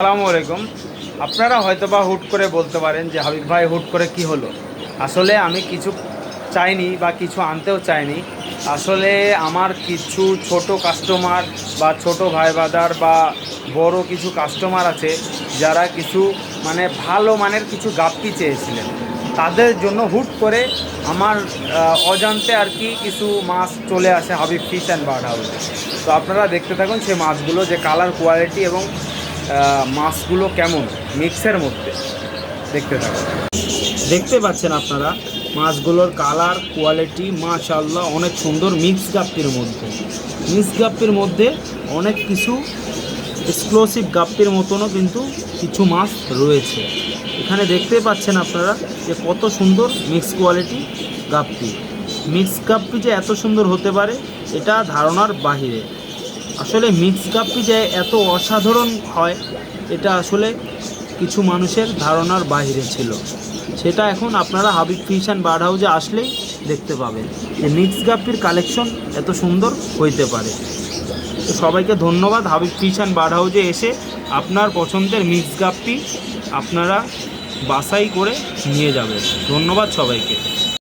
আসসালামু আলাইকুম। আপনারা হয়তোবা হুট করে বলতে পারেন যে হাবিব ভাই হুট করে কি হলো। আসলে আমি কিছু চাইনি বা কিছু আনতেও চাইনি। আসলে আমার কিছু ছোট কাস্টমার বা ছোট ভাই বাদার বা বড় কিছু কাস্টমার আছে যারা কিছু ভালো মানের কিছু গাপ্পি চেয়েছিলেন। তাদের জন্য হুট করে আমার অজান্তে আর কি কিছু মাছ চলে আসে হাবিব ফিশ অ্যান্ড বার্ড হাউসে। তো আপনারা দেখতে থাকুন সেই মাছগুলো, যে কালার কোয়ালিটি এবং মাছগুলো কেমন মিক্সের মধ্যে। দেখতে থাকুন। দেখতে পাচ্ছেন আপনারা মাছগুলোর কালার কোয়ালিটি মাশাআল্লাহ অনেক সুন্দর। মিক্স গাপ্পির মধ্যে অনেক কিছু এক্সক্লুসিভ গাপ্পির মতনও কিন্তু কিছু মাছ রয়েছে। এখানে দেখতে পাচ্ছেন আপনারা যে কত সুন্দর মিক্স কোয়ালিটি গাপ্পি। মিক্স গাপ্পি যে এত সুন্দর হতে পারে এটা ধারণার বাহিরে। আসলে মিক্স গাপ্পি যে এত অসাধারণ হয় এটা আসলে কিছু মানুষের ধারণার বাইরে ছিল। সেটা এখন আপনারা হাবিব ফিশ অ্যান্ড বার্ড হাউসে আসলেই দেখতে পাবেন যে মিক্স গাপ্পির কালেকশন এত সুন্দর হইতে পারে। তো সবাইকে ধন্যবাদ। হাবিব ফিশ অ্যান্ড বার্ড হাউসে এসে আপনার পছন্দের মিক্স গাপ্পি আপনারা বাছাই করে নিয়ে যাবেন। ধন্যবাদ সবাইকে।